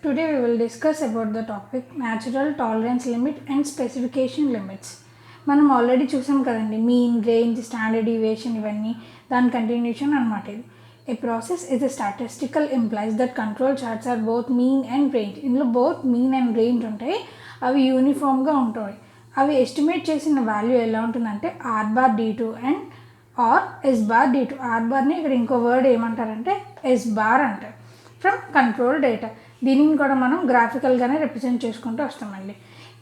Today we will discuss about the topic natural tolerance limit and specification limits. మనం already చూసాం కదండి, mean, range, standard deviation, ఇవన్నీ దాని continuation అనమాట. ఇది ఏ process is a statistical implies that control charts are both mean and range. ఇందులో both mean and range ఉంటాయి. అవి యూనిఫామ్గా ఉంటాయి. అవి ఎస్టిమేట్ చేసిన వాల్యూ ఎలా ఉంటుందంటే R bar D2 and R S bar D2. R బార్ని ఇక్కడ ఇంకో వర్డ్ ఏమంటారంటే ఎస్ బార్ అంటారు ఫ్రమ్ కంట్రోల్ డేటా. దీనిని కూడా మనం గ్రాఫికల్గానే రిప్రజెంట్ చేసుకుంటూ వస్తామండి.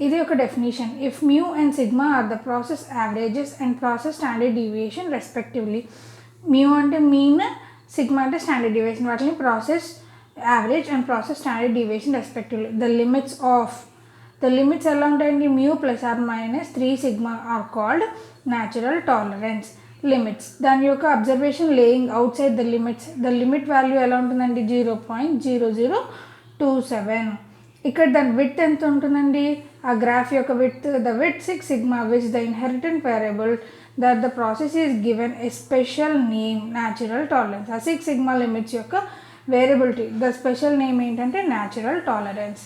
ఇది ఒక definition. If mu and sigma are the process averages and process standard deviation respectively. Mu అంటే మీన్, సిగ్మా అంటే స్టాండర్డ్ డీవియేషన్. వాటిని process average and process standard deviation respectively. The limits ఎలా ఉంటాయండి? Mu plus or minus 3 sigma are called natural tolerance limits. దాని యొక్క observation laying outside the limits. The limit value ఎలా ఉంటుందండి? 0.0027. ఇక్కడ దాని విడ్త్ ఎంత ఉంటుందండి? ఆ గ్రాఫ్ యొక్క width, the width 6 sigma which the inherent variable that the process is given a special name natural tolerance. ఆ 6 సిగ్మా లిమిట్స్ యొక్క వేరియబిలిటీ, ద స్పెషల్ నేమ్ ఏంటంటే న్యాచురల్ టాలరెన్స్.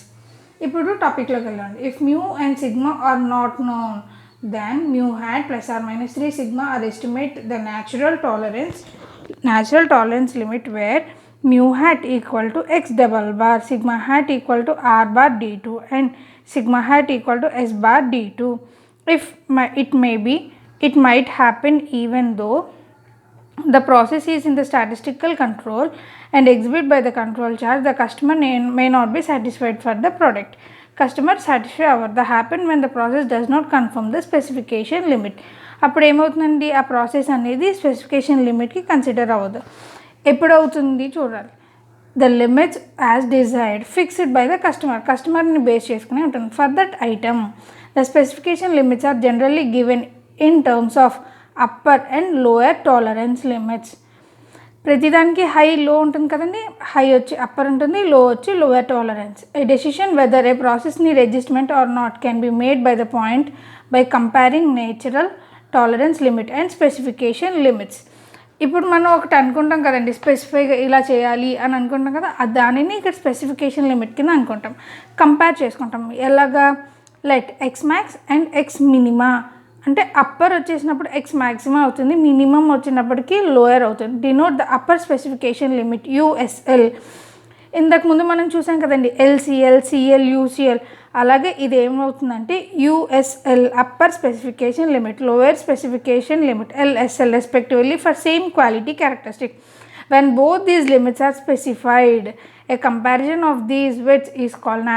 ఇప్పుడు టాపిక్లోకి వెళ్ళండి. If mu and sigma are not known, then mu hat plus or minus 3 sigma are estimate the natural tolerance limit where mu hat equal to x double bar, sigma hat equal to r bar D2 and sigma hat equal to s bar D2. If it might happen even though the process is in the statistical control and exhibit by the control chart, the customer may not be satisfied for the product. Customer satisfy over the happen when the process does not confirm the specification limit. అప్పుడు ఏమవుతుందండి? ఆ process అనేది specification లిమిట్కి consider అవ్వదు. ఎప్పుడు అవుతుంది చూడాలి. The limits as desired fixed by the కస్టమర్ని base చేసుకుని ఉంటుంది. For that item the specification limits are generally given in terms of upper and lower tolerance limits. ప్రతిదానికి హై లో ఉంటుంది కదండి. హై వచ్చి అప్పర్ ఉంటుంది, లో వచ్చి lower tolerance. A decision whether a process need adjustment or not can be made by the point by comparing natural tolerance limit and specification limits. ఇప్పుడు మనం ఒకటి అనుకుంటాం కదండి, స్పెసిఫైగా ఇలా చేయాలి అని అనుకుంటాం కదా, దానిని ఇక్కడ స్పెసిఫికేషన్ లిమిట్ కింద అనుకుంటాం. కంపేర్ చేసుకుంటాం. ఎలాగా? Light X max and X minima అంటే అప్పర్ వచ్చేసినప్పుడు ఎక్స్ మ్యాక్సిమం అవుతుంది, మినిమం వచ్చినప్పటికీ లోయర్ అవుతుంది. Denote the upper specification limit USL. ఇంతకు ముందు మనం చూసాం కదండి LCL, CL, UCL. అలాగే ఇది ఏమవుతుందంటే USL upper specification limit, lower specification limit LSL respectively for same quality characteristic. When both these limits are specified, a comparison of these widths is called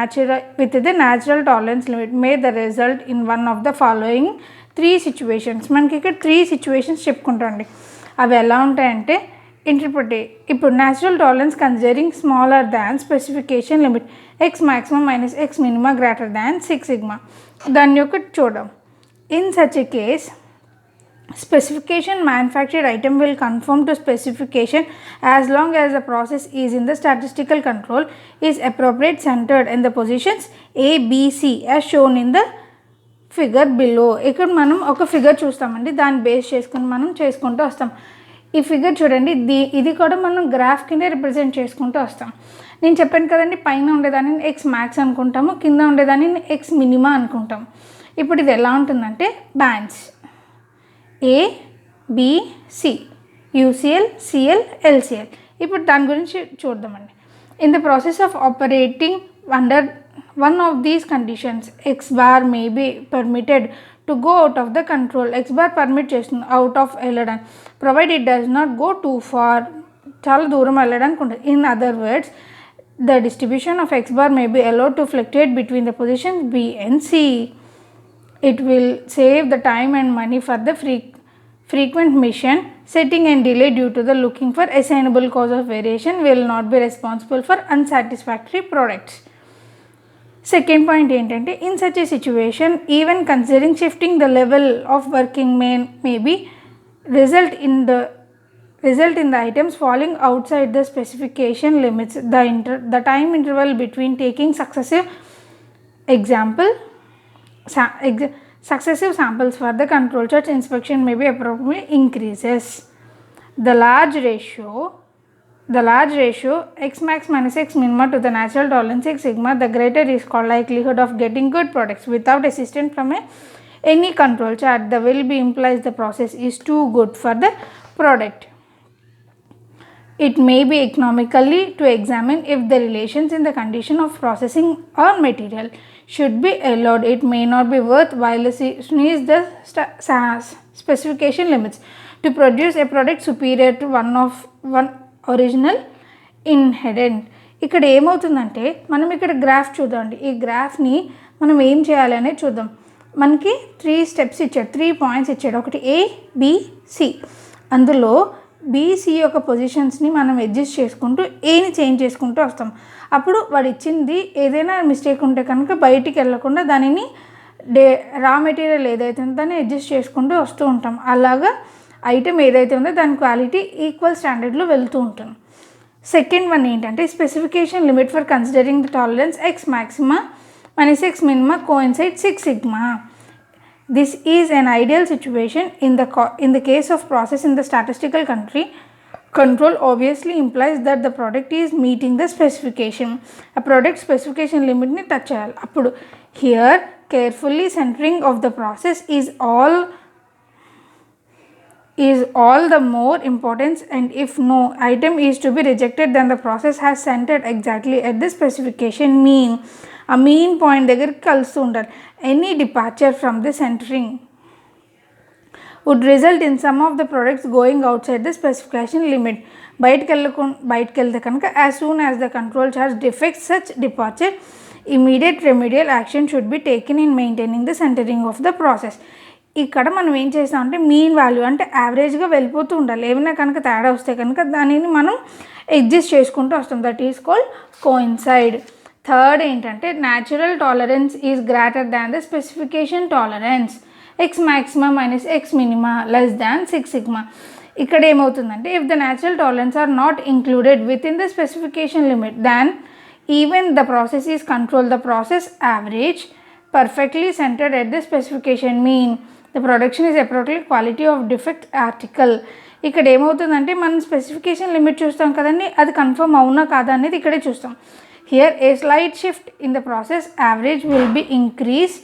with the natural tolerance limit may the result in one of the following 3 situations. మనకి ఇక్కడ 3 situations చెప్పుకుంటామండి. అవి ఎలా ఉంటాయంటే ఇప్పుడు natural tolerance considering smaller than specification limit X maximum minus X minima greater than 6 sigma. దాని యొక్క చూద్దాం. In such a case specification manufactured item will conform to specification as long as the process is in the statistical control is appropriate centered in the positions A, B, C as shown in the figure below. ఇక్కడ మనం ఒక figure చూస్తామండి, దాన్ని base చేసుకుని మనం చేసుకుంటూ వస్తాం. ఈ ఫిగర్ చూడండి, ఇది కూడా మనం గ్రాఫ్ కింద రిప్రజెంట్ చేసుకుంటూ వస్తాం. నేను చెప్పాను కదండి, పైన ఉండేదాన్ని ఎక్స్ మ్యాక్స్ అనుకుంటాము, కింద ఉండేదాన్ని ఎక్స్ మినిమా అనుకుంటాం. ఇప్పుడు ఇది ఎలా ఉంటుందంటే bands A, B, C, UCL, CL, LCL. ఇప్పుడు దాని గురించి చూద్దామండి. In the process of operating under one of these conditions, X bar may be permitted to go out of the control. X bar permit చేస్తుంది out of వెళ్ళడం, provide it does not go too far, చాలా దూరం వెళ్ళడానికి ఉంటుంది. In other words, the distribution of X bar may be allowed to fluctuate between the positions B and C. It will save the time and money for the frequent mission setting and delay due to the looking for assignable cause of variation will not be responsible for unsatisfactory products. Second point ఏంటంటే in such a situation even considering shifting the level of working may be result in the items falling outside the specification limits. The time interval between taking successive samples for the control chart inspection may be approximately increases. The large ratio the large ratio x max minus x minima to the natural tolerance x sigma, the greater is called likelihood of getting good products without assistance from any control chart. The will be implies the process is too good for the product. It may be economically to examine if the relations in the condition of processing or material should be allowed. It may not be worthwhile to seize the specification limits to produce a product superior to one original inherent. ఇక్కడ ఏమవుతుందంటే మనం ఇక్కడ graph చూద్దామండి. ఈ గ్రాఫ్ని మనం ఏం చేయాలి అనేది చూద్దాం. మనకి 3 స్టెప్స్ ఇచ్చాడు, 3 పాయింట్స్ ఇచ్చాడు. ఒకటి A, B, C. అందులో BC యొక్క పొజిషన్స్ని మనం అడ్జస్ట్ చేసుకుంటూ ఏని చేంజ్ చేసుకుంటూ వస్తాం. అప్పుడు వాడు ఇచ్చింది ఏదైనా మిస్టేక్ ఉంటే కనుక బయటికి వెళ్ళకుండా దానిని రా మెటీరియల్ ఏదైతే ఉందో దాన్ని అడ్జస్ట్ చేసుకుంటూ వస్తూ ఉంటాం. అలాగా ఐటెం ఏదైతే ఉందో దాని క్వాలిటీ ఈక్వల్ స్టాండర్డ్లో వెళ్తూ ఉంటుంది. సెకండ్ వన్ ఏంటంటే specification limit for considering the tolerance X maxima minus X minima coincide 6 sigma. This is an ideal situation in the case of process in the statistical control obviously implies that the product is meeting the specification. A product specification limit ni touch cheyali. Appudu here carefully centering of the process is all the more importance, and if no item is to be rejected then the process has centered exactly at the specification mean. A mean point దగ్గరికి కలుస్తూ ఉంటారు. Any departure from the centering would result in some of the products going outside the specification limit. బయటకు వెళ్తే కనుక as soon as the control chart defects such departure, immediate remedial action should be taken in maintaining the centering of the process. ఇక్కడ మనం ఏం చేస్తామంటే mean value అంటే యావరేజ్గా వెళ్ళిపోతూ ఉండాలి. ఏమైనా కనుక తేడా వస్తే కనుక దానిని మనం అడ్జస్ట్ చేసుకుంటూ వస్తాం. That is called coincide. Third ఏంటంటే natural tolerance is greater than the specification tolerance X maxima minus X minima less than 6 sigma. ఇక్కడ ఏమవుతుందంటే if the natural tolerance are not included within the specification limit than even the process is control the process average perfectly centered at the specification mean. The production is appropriate quality of defect article. ఇక్కడ ఏమవుతుందంటే మనం specification limit చూస్తాం కదండి, అది confirm అవునా కాదా అనేది ఇక్కడే చూస్తాం. Here A slight shift in the process average will be increase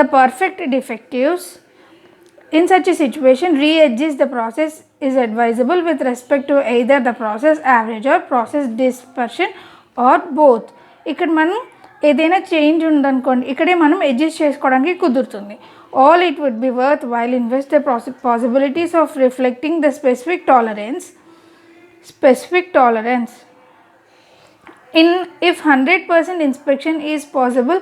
the perfect defectives. In such a situation, readjust the process is advisable with respect to either the process average or process dispersion or both. ఇక్కడ మనం ఏదైనా change ఉందనుకోండి, ఇక్కడే మనం adjust చేసుకోవడానికి కుదురుతుంది. All it would be worthwhile invest the possibilities of reflecting the specific tolerance. If 100% inspection is possible,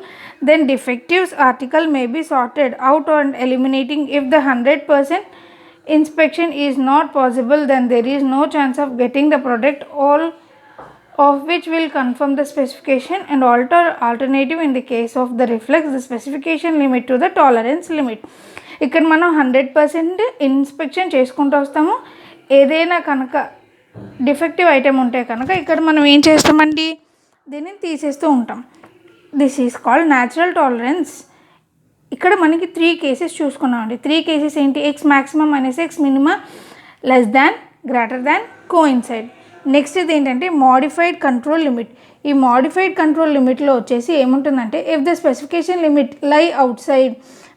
then defectives article may be sorted out and eliminating. If the 100% inspection is not possible, then there is no chance of getting the product, all of which will confirm the specification and alternative in the case of the reflects the specification limit to the tolerance limit. ఇక్కడ మనం 100% inspection చేసుకుంటూ వస్తాము. ఏదైనా కనుక defective item ఉంటే కనుక ఇక్కడ మనం ఏం చేస్తామండి, దీన్ని తీసేస్తూ ఉంటాం. This is called natural tolerance. ఇక్కడ మనకి 3 కేసెస్ చూసుకున్నామండి. 3 కేసెస్ ఏంటి, X maximum minus X minima less than greater than coincide. Next ఇది ఏంటంటే మోడిఫైడ్ కంట్రోల్ లిమిట్. ఈ మోడిఫైడ్ కంట్రోల్ లిమిట్లో వచ్చేసి ఏముంటుందంటే ఇఫ్ ద స్పెసిఫికేషన్ లిమిట్ లై అవుట్ సైడ్.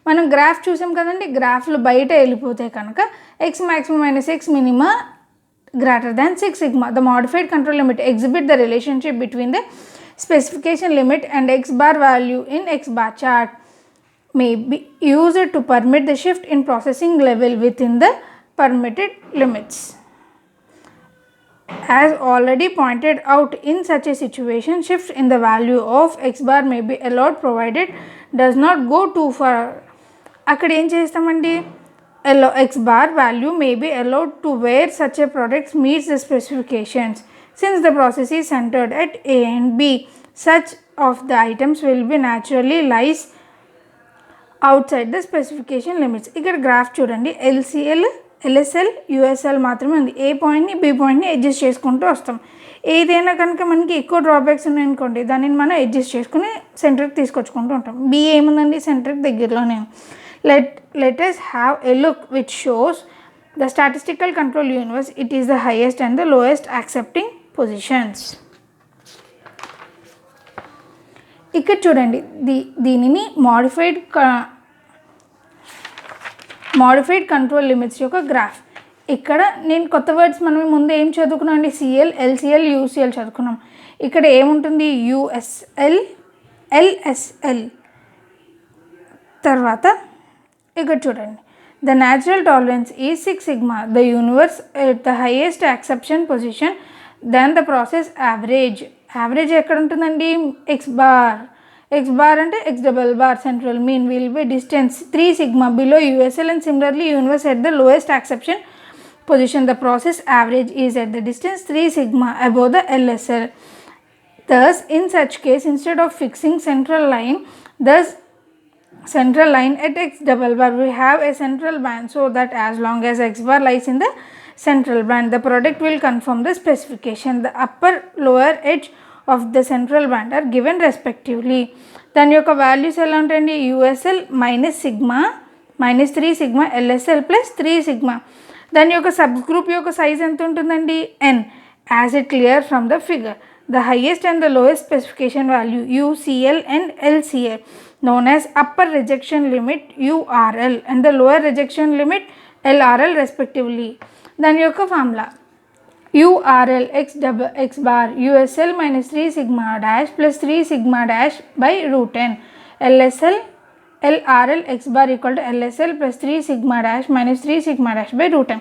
మనం గ్రాఫ్ చూసాం కదండి, గ్రాఫ్లు బయట వెళ్ళిపోతే కనుక X maximum minus X minima greater than 6 sigma. The modified control limit exhibit the relationship between the specification limit and x bar value in x bar chart. May be used to permit the shift in processing level within the permitted limits. As already pointed out, in such a situation, shift in the value of x bar may be allowed provided does not go too far. అక్కడ ఏం చేస్తామండి, x bar value may be allowed to where such a product meets the specifications. Since the process is centered at A and B, such of the items will be naturally lies outside the specification limits. ఇక్కడ graph చూడండి, LCL, LSL, USL మాత్రమే ఉంది. ఏ పాయింట్ని B పాయింట్ని adjust చేసుకుంటూ వస్తాం. ఏదైనా కనుక మనకి ఎక్కువ డ్రాబ్యాక్స్ ఉన్నాయనుకోండి, దానిని మనం అడ్జస్ట్ చేసుకుని సెంటర్కి తీసుకొచ్చుకుంటూ ఉంటాం. బి ఏముందండి, సెంటర్కి దగ్గరలోనే. Let us have a look which shows the statistical control universe. It is the highest and the lowest accepting positions. ఇక్కడ చూడండి, దీనిని మాడిఫైడ్ కంట్రోల్ లిమిట్స్ యొక్క గ్రాఫ్. ఇక్కడ నేను కొత్త వర్డ్స్ మనం ముందు ఏం చదువుకున్నాం అండి, సిఎల్, ఎల్సిఎల్, యూసిఎల్ చదువుకున్నాం. ఇక్కడ ఏముంటుంది, యూఎస్ఎల్, ఎల్ఎస్ఎల్. తర్వాత ఇక్కడ చూడండి, the natural tolerance is 6 sigma, the universe at the highest acceptance position than the process average. Average ఎక్కడ ఉంటుందండి, ఎక్స్ బార్ అంటే X double bar central mean will be distance 3 sigma below USL and similarly universe at the lowest acceptance position. The process average is at the distance 3 sigma above the LSL. Thus, in such case, instead of fixing central line at x double bar, we have a central band, so that as long as x bar lies in the central band, the product will conform the specification. The upper lower edge of the central band are given respectively. దాని యొక్క values ఎలా ఉంటాయండి, USL -3 sigma, LSL +3 sigma. దాని యొక్క sub group యొక్క size ఎంత ఉంటుందండి, n, as it clear from the figure. The highest and the lowest specification value UCL and LCL known as upper rejection limit URL and the lower rejection limit LRL respectively. దాని యొక్క formula URL x bar USL -3 sigma dash +3 sigma dash by √n. LRL x bar equal to LSL +3 sigma dash -3 sigma dash by √n.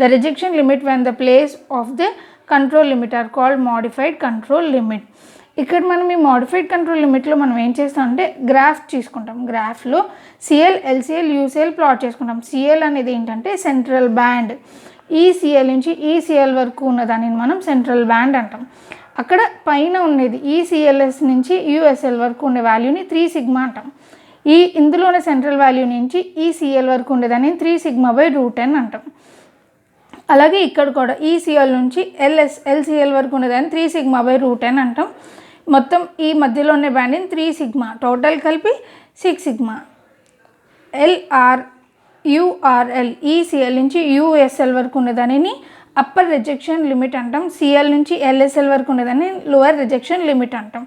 The rejection limit when the place of the control limit are called modified control limit. ఇక్కడ మనం ఈ modified control లిమిట్లో మనం ఏం చేస్తాం అంటే graph తీసుకుంటాం. గ్రాఫ్లో CL, LCL, UCL plot చేసుకుంటాం. సిఎల్ అనేది ఏంటంటే సెంట్రల్ బ్యాండ్. ఈసిఎల్ నుంచి ఈసిఎల్ వరకు ఉన్నదాన్ని మనం సెంట్రల్ బ్యాండ్ అంటాం. అక్కడ పైన ఉన్నది ఈసిఎల్ఎస్ నుంచి యూఎస్ఎల్ వరకు ఉండే వాల్యూని 3 sigma అంటాం. ఇందులోనే సెంట్రల్ వాల్యూ నుంచి ఈసిఎల్ వరకు ఉండేదాన్ని 3 sigma by √n అంటాం. అలాగే ఇక్కడ కూడా ఈసిఎల్ నుంచి ఎల్సిఎల్ వరకు ఉండేదాన్ని 3 sigma by √n అంటాం. మొత్తం ఈ మధ్యలో ఉన్న బ్యాండ్ని 3 sigma, టోటల్ కలిపి 6 sigma. యూఆర్ఎల్ ఈసిఎల్ నుంచి యూఎస్ఎల్ వరకు ఉండేదానిని అప్పర్ రిజెక్షన్ లిమిట్ అంటాం. సిఎల్ నుంచి ఎల్ఎస్ఎల్ వరకు ఉండేదాన్ని లోవర్ రిజెక్షన్ లిమిట్ అంటాం.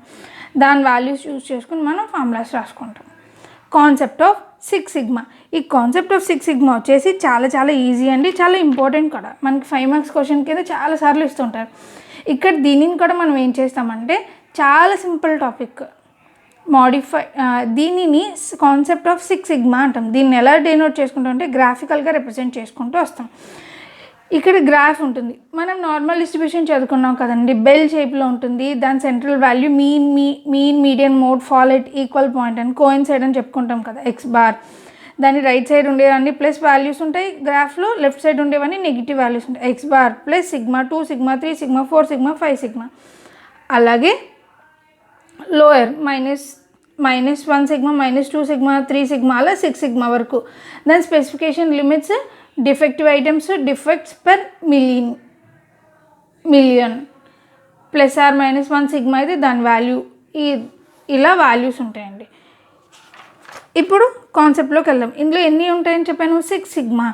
దాని వాల్యూస్ యూజ్ చేసుకుని మనం ఫార్ములాస్ రాసుకుంటాం. Concept of 6 sigma. ఈ కాన్సెప్ట్ ఆఫ్ 6 sigma వచ్చేసి చాలా ఈజీ అండి, చాలా ఇంపార్టెంట్ కూడా. మనకి 5 marks క్వశ్చన్ కింద చాలాసార్లు ఇస్తుంటారు. ఇక్కడ దీనిని కూడా మనం ఏం చేస్తామంటే చాలా సింపుల్ టాపిక్, దీనిని కాన్సెప్ట్ ఆఫ్ 6 sigma అంటాం. దీన్ని ఎలా డినోట్ చేసుకుంటాం అంటే గ్రాఫికల్గా రిప్రజెంట్ చేసుకుంటూ వస్తాం. ఇక్కడ గ్రాఫ్ ఉంటుంది. మనం నార్మల్ డిస్ట్రిబ్యూషన్ చదువుకున్నాం కదండి, బెల్ షేప్లో ఉంటుంది. దాని central value mean median mode fall at equal point అని కోయిన్సైడ్ అని చెప్పుకుంటాం కదా, ఎక్స్ బార్. దాని రైట్ సైడ్ ఉండేవన్నీ ప్లస్ వాల్యూస్ ఉంటాయి గ్రాఫ్లో, లెఫ్ట్ సైడ్ ఉండేవన్నీ నెగిటివ్ వాల్యూస్ ఉంటాయి. X bar plus sigma, 2 sigma, 3 sigma, 4 sigma, 5 sigma. అలాగే లోయర్ -1 sigma, -2 sigma, 3 sigma అలా 6 sigma వరకు. దాని specification limits defective items, defects per million +or-1 sigma అయితే దాని వాల్యూ ఇలా వాల్యూస్ ఉంటాయండి. ఇప్పుడు కాన్సెప్ట్లోకి వెళ్దాం. ఇందులో ఎన్ని ఉంటాయని చెప్పాను, 6 sigma.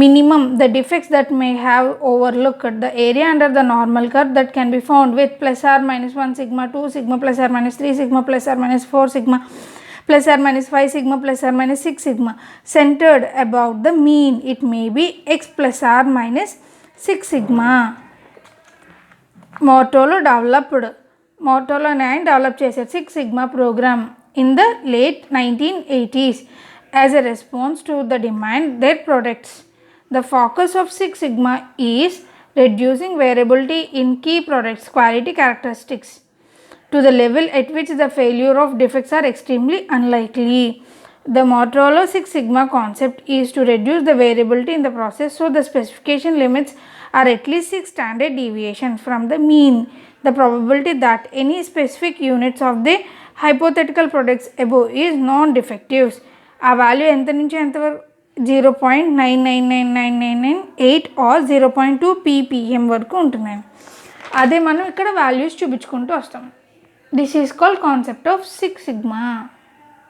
Minimum the defects that may have overlooked the area under the normal curve that can be found with +or-1 sigma, 2 sigma, +or-3 sigma, +or-4 sigma, +or-5 sigma, +or-6 sigma, centered about the mean. It may be x +or-6 sigma. మోటోలో develop చేశారు 6 sigma program in the late 1980s as a response to the demand their products. The focus of 6 sigma is reducing variability in key products quality characteristics to the level at which the failure of defects are extremely unlikely. The Motorola 6 sigma concept is to reduce the variability in the process, so the specification limits are at least 6 standard deviations from the mean. The probability that any specific units of the hypothetical products above is non-defectives. ఆ value ఎంత నుంచి ఎంతవరకు 0.999998 are 0.2 ppm వరకు ఉంటున్నాయి. అదే మనం ఇక్కడ values చూపించుకుంటూ వస్తాం. This is called concept of 6 sigma.